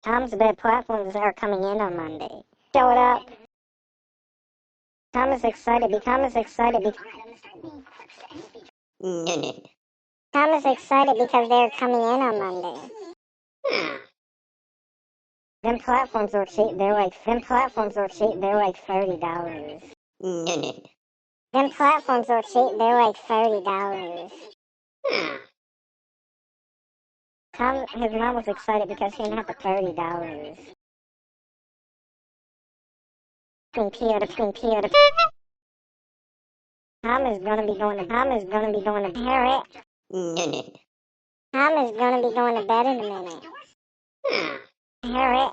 Tom's bed platforms are coming in on Monday. Show it up. Tom is excited. Tom is excited. Tom is excited because they're coming in on Monday. Them platforms are cheap. They're like $30. Them platforms are cheap. They're like $30. Tom, his mom was excited because he didn't have the $30. Pierre to Tom is gonna be going to Parrot. Tom is gonna be going to bed in a minute. Parrot.